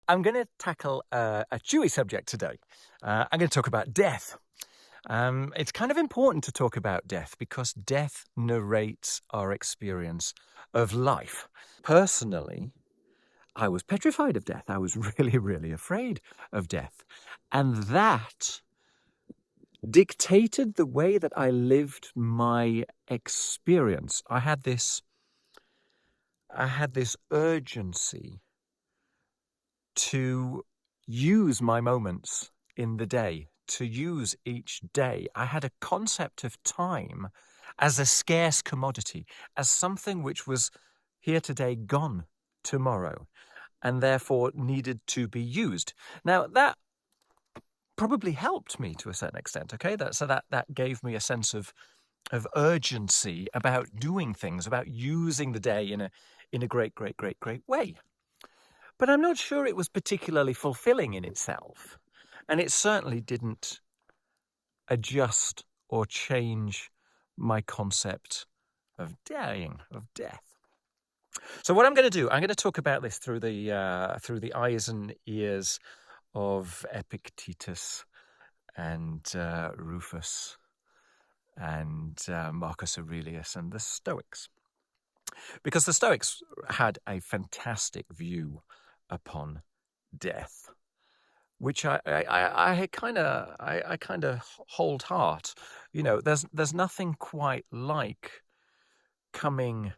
I'm going to tackle a chewy subject today. I'm going to talk about death. It's kind of important to talk about death because death narrates our experience of life. Personally, I was petrified of death. I was really, really afraid of death. And that dictated the way that I lived my experience. I had this urgency to use my moments in the day, to use each day. I had a concept of time as a scarce commodity, as something which was here today, gone tomorrow, and therefore needed to be used. Now, that probably helped me to a certain extent, okay? That gave me a sense of urgency about doing things, about using the day in a great way. But I'm not sure it was particularly fulfilling in itself. And it certainly didn't adjust or change my concept of dying, of death. So what I'm going to do, I'm going to talk about this through the eyes and ears of Epictetus and Rufus and Marcus Aurelius and the Stoics. Because the Stoics had a fantastic view upon death, which I kind of hold heart. You know, there's nothing quite like coming.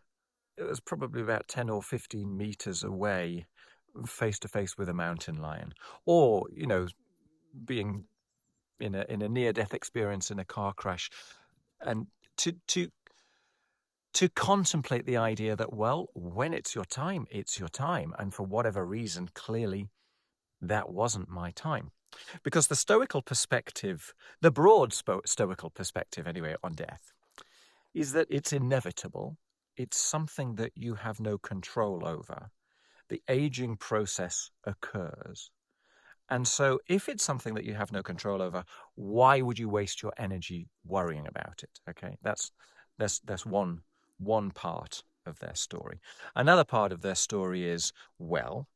It was probably about 10 or 15 meters away, face to face with a mountain lion, or being in a near-death experience in a car crash, and to contemplate the idea that, well, when it's your time, and for whatever reason, clearly that wasn't my time. Because the Stoical perspective, the broad Stoical perspective anyway, on death, is that it's inevitable. It's something that you have no control over. The aging process occurs. And so if it's something that you have no control over, why would you waste your energy worrying about it? Okay, that's one part of their story. Another part of their story is, well,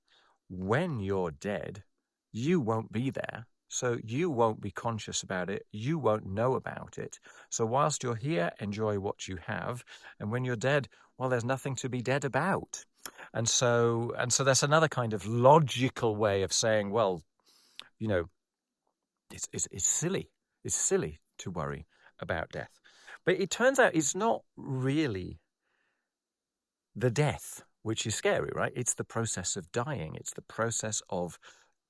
when you're dead, you won't be there. So you won't be conscious about it. You won't know about it. So whilst you're here, enjoy what you have. And when you're dead, well, there's nothing to be dead about. And so that's another kind of logical way of saying, well, it's silly. It's silly to worry about death. But it turns out it's not really the death which is scary, right? It's the process of dying. It's the process of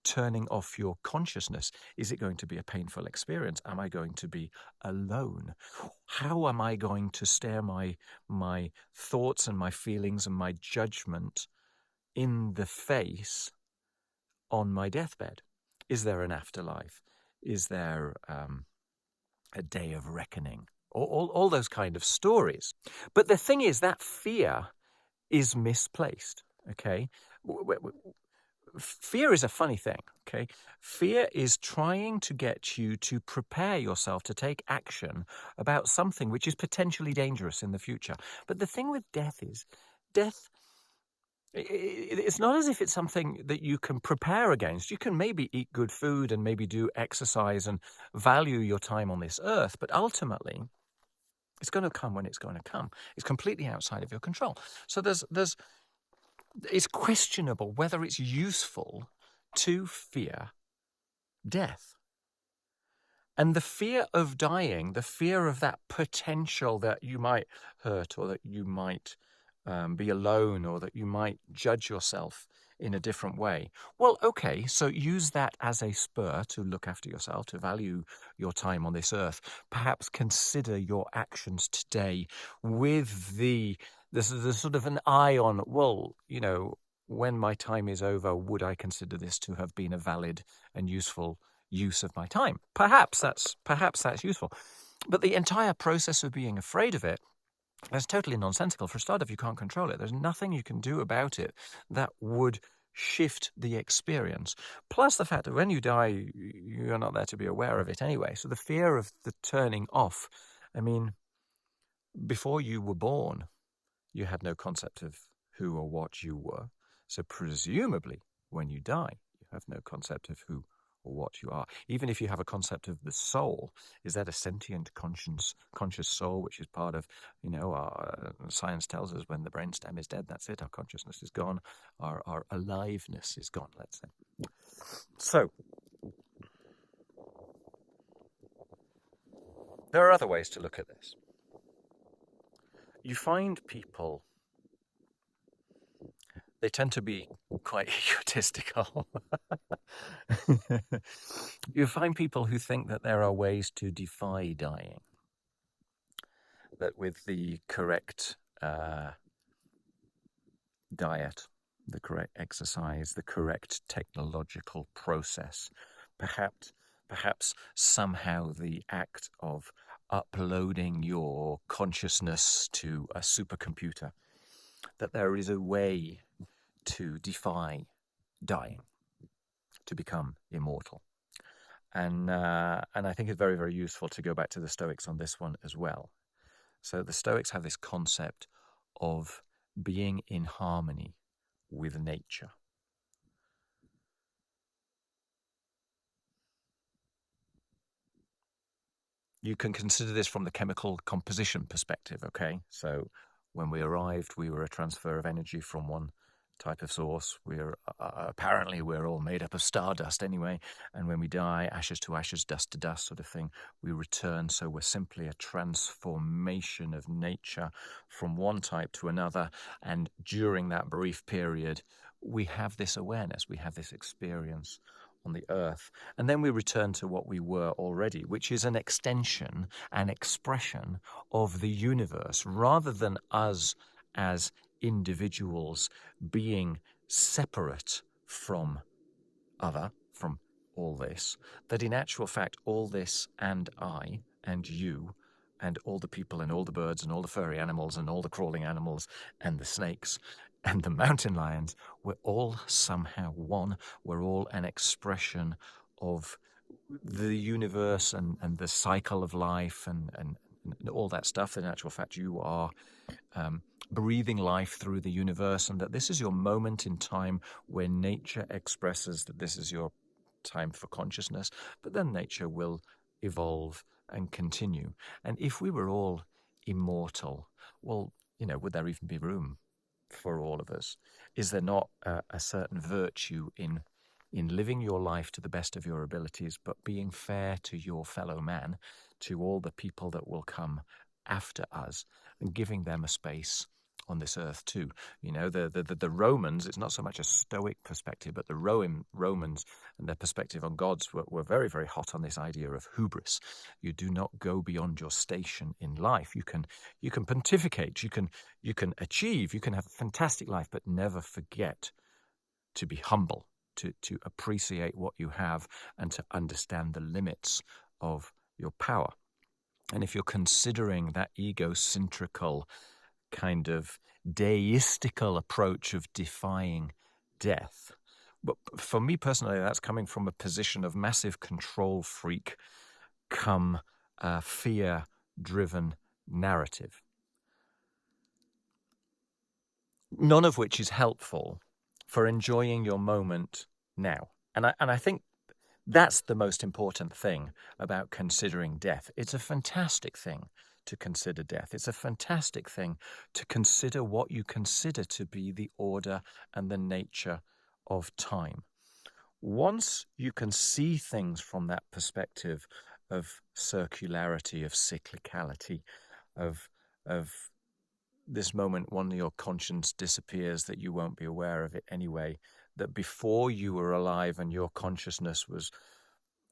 turning off your consciousness. Is it going to be a painful experience? Am I going to be alone? How am I going to stare my thoughts and my feelings and my judgment in the face on my deathbed? Is there an afterlife? Is there a day of reckoning? All those kind of stories. But the thing is, that fear is misplaced, okay? Fear is a funny thing, okay? Fear is trying to get you to prepare yourself to take action about something which is potentially dangerous in the future. But the thing with death is, it's not as if it's something that you can prepare against. You can maybe eat good food and maybe do exercise and value your time on this earth, but ultimately, it's going to come when it's going to come. It's completely outside of your control. So it's questionable whether it's useful to fear death. And the fear of dying, the fear of that potential that you might hurt or that you might be alone or that you might judge yourself in a different way. Well, okay, so use that as a spur to look after yourself, to value your time on this earth. Perhaps consider your actions today with the sort of an eye on, well, when my time is over, would I consider this to have been a valid and useful use of my time? Perhaps that's useful. But the entire process of being afraid of it, that's totally nonsensical. For a start, if you can't control it, there's nothing you can do about it that would shift the experience. Plus the fact that when you die, you're not there to be aware of it anyway. So the fear of the turning off, I mean, before you were born, you had no concept of who or what you were. So presumably, when you die, have no concept of who or what you are. Even if you have a concept of the soul, is that a sentient conscious soul, which is part of, our science tells us when the brainstem is dead, that's it, our consciousness is gone, our aliveness is gone, let's say. So, there are other ways to look at this. You find people, they tend to be quite egotistical. You find people who think that there are ways to defy dying, that with the correct diet, the correct exercise, the correct technological process, perhaps somehow the act of uploading your consciousness to a supercomputer, that there is a way to defy dying, to become immortal. And I think it's very, very useful to go back to the Stoics on this one as well. So the Stoics have this concept of being in harmony with nature. You can consider this from the chemical composition perspective, okay? So when we arrived, we were a transfer of energy from one type of source. Apparently we're all made up of stardust anyway, and when we die, ashes to ashes, dust to dust sort of thing, we return. So we're simply a transformation of nature from one type to another, and during that brief period, we have this awareness, we have this experience on the earth, and then we return to what we were already, which is an extension, an expression of the universe, rather than us as individuals being separate from all this, that in actual fact all this and I and you and all the people and all the birds and all the furry animals and all the crawling animals and the snakes and the mountain lions, we're all somehow one. We're all an expression of the universe and the cycle of life and all that stuff. In actual fact, you are breathing life through the universe, and that this is your moment in time where nature expresses that this is your time for consciousness, but then nature will evolve and continue. And if we were all immortal, well, would there even be room for all of us? Is there not a certain virtue in living your life to the best of your abilities, but being fair to your fellow man, to all the people that will come after us, and giving them a space on this earth too? The Romans, it's not so much a Stoic perspective, but the Romans and their perspective on gods were very, very hot on this idea of hubris. You do not go beyond your station in life. You can pontificate, you can achieve, you can have a fantastic life, but never forget to be humble, to appreciate what you have, and to understand the limits of your power. And if you're considering that egocentrical kind of deistical approach of defying death, but for me personally, that's coming from a position of massive control freak come fear-driven narrative, none of which is helpful for enjoying your moment now. And I think that's the most important thing about considering death. It's a fantastic thing to consider death. It's a fantastic thing to consider what you consider to be the order and the nature of time. Once you can see things from that perspective of circularity, of cyclicality, of this moment when your conscience disappears, that you won't be aware of it anyway, that before you were alive and your consciousness was,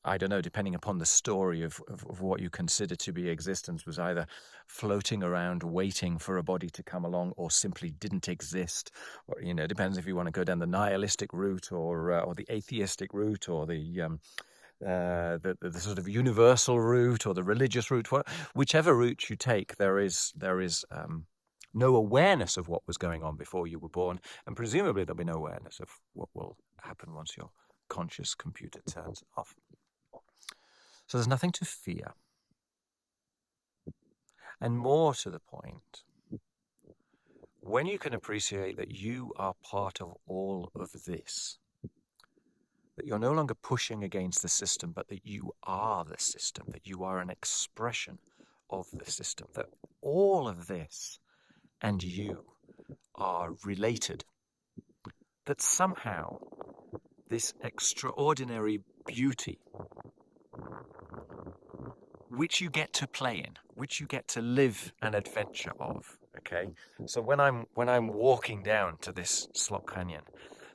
I don't know, depending upon the story of what you consider to be existence, was either floating around waiting for a body to come along, or simply didn't exist. Or, depends if you want to go down the nihilistic route or the atheistic route, or the sort of universal route, or the religious route. Whichever route you take, there is no awareness of what was going on before you were born, and presumably there'll be no awareness of what will happen once your conscious computer turns off. So there's nothing to fear. And more to the point, when you can appreciate that you are part of all of this, you're no longer pushing against the system, but that you are the system, that you are an expression of the system, that all of this and you are related, that somehow this extraordinary beauty which you get to play in, which you get to live an adventure of, okay? So when I'm walking down to this slot canyon,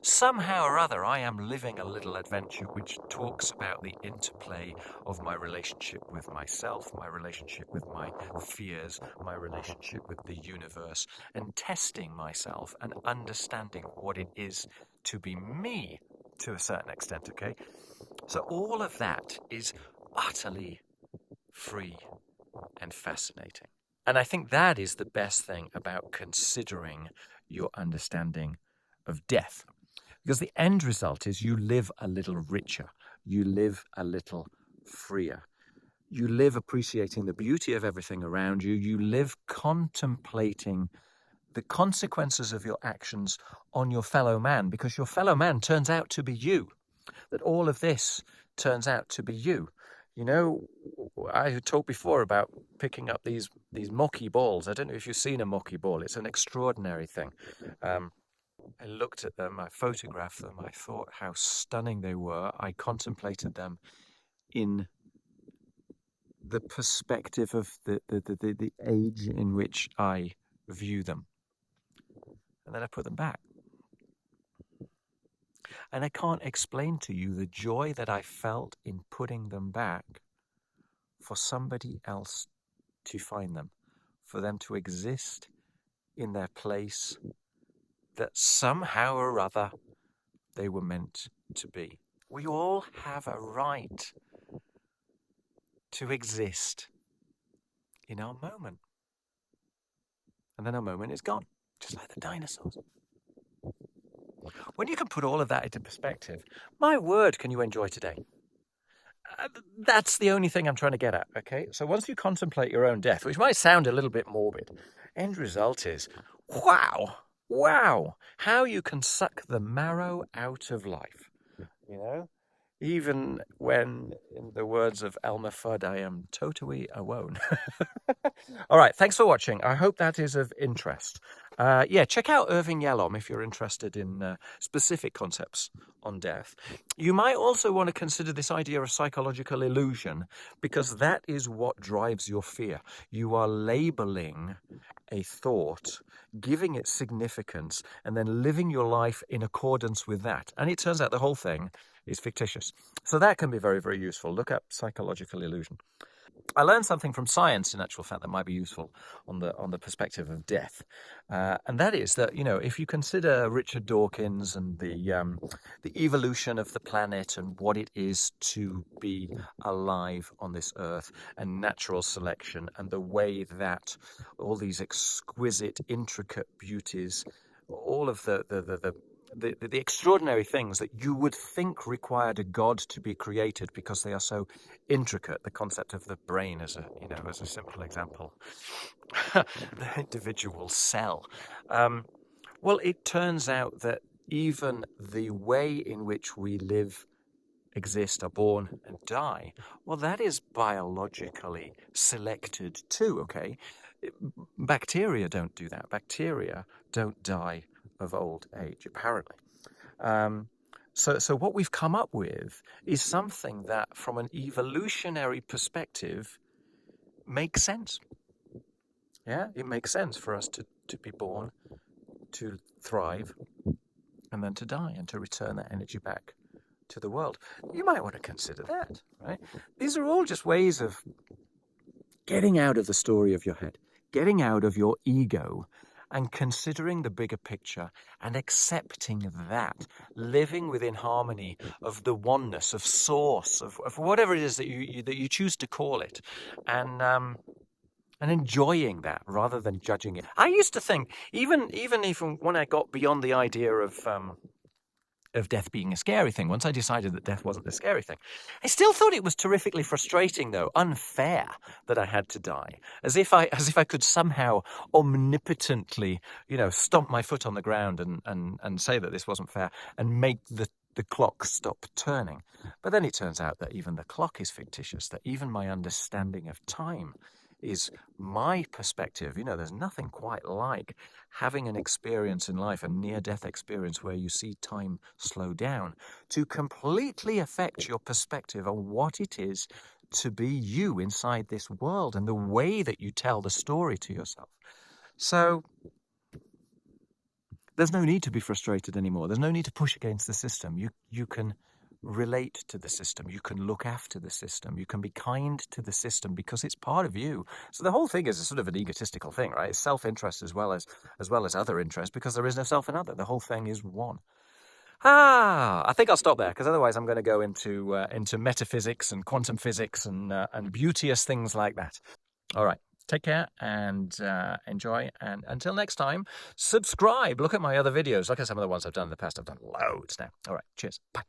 somehow or other I am living a little adventure which talks about the interplay of my relationship with myself, my relationship with my fears, my relationship with the universe, and testing myself and understanding what it is to be me to a certain extent, okay? So all of that is utterly free and fascinating. And I think that is the best thing about considering your understanding of death. Because the end result is you live a little richer, you live a little freer, you live appreciating the beauty of everything around you, you live contemplating the consequences of your actions on your fellow man, because your fellow man turns out to be you, that all of this turns out to be you. You know, I talked before about picking up these mocky balls. I don't know if you've seen a mocky ball. It's an extraordinary thing. I looked at them, I photographed them, I thought how stunning they were. I contemplated them in the perspective of the age in which I view them. And then I put them back. And I can't explain to you the joy that I felt in putting them back for somebody else to find them, for them to exist in their place that somehow or other they were meant to be. We all have a right to exist in our moment. And then our moment is gone, just like the dinosaurs. When you can put all of that into perspective, my word, can you enjoy today? That's the only thing I'm trying to get at, okay? So once you contemplate your own death, which might sound a little bit morbid, end result is, wow, how you can suck the marrow out of life, you know? Even when, in the words of Elmer Fudd, I am totally alone. All right, thanks for watching. I hope that is of interest. Check out Irving Yalom if you're interested in specific concepts on death. You might also want to consider this idea of psychological illusion, because that is what drives your fear. You are labeling a thought, giving it significance, and then living your life in accordance with that. And it turns out the whole thing is fictitious. So that can be very, very useful. Look up psychological illusion. I learned something from science, in actual fact, that might be useful on the perspective of death, and that is that, you know, if you consider Richard Dawkins and the evolution of the planet and what it is to be alive on this earth, and natural selection, and the way that all these exquisite, intricate beauties, all of the extraordinary things that you would think required a god to be created because they are so intricate. The concept of the brain as a simple example, the individual cell. Well, it turns out that even the way in which we live, exist, are born and die, well, that is biologically selected too, okay? Bacteria don't do that. Bacteria don't die of old age, apparently. So what we've come up with is something that, from an evolutionary perspective, makes sense. Yeah, it makes sense for us to be born, to thrive, and then to die, and to return that energy back to the world. You might want to consider that, right? These are all just ways of getting out of the story of your head, getting out of your ego, and considering the bigger picture and accepting that, living within harmony of the oneness, of source, of whatever it is that you choose to call it, and enjoying that rather than judging it. I used to think, even when I got beyond the idea of death being a scary thing, once I decided that death wasn't a scary thing, I still thought it was terrifically frustrating, though, unfair, that I had to die. As if I could somehow omnipotently, stomp my foot on the ground and say that this wasn't fair, and make the clock stop turning. But then it turns out that even the clock is fictitious, that even my understanding of time is my perspective. You know, there's nothing quite like having an experience in life, a near-death experience where you see time slow down, to completely affect your perspective on what it is to be you inside this world and the way that you tell the story to yourself. So there's no need to be frustrated anymore. There's no need to push against the system. You can relate to the system. You can look after the system. You can be kind to the system because it's part of you. So the whole thing is a sort of an egotistical thing, right? It's self-interest as well as other interest, because there is no self and other. The whole thing is one. I think I'll stop there, because otherwise I'm going to go into metaphysics and quantum physics and beauteous things like that. All right. Take care and enjoy. And until next time, subscribe. Look at my other videos. Look at some of the ones I've done in the past. I've done loads now. All right. Cheers. Bye.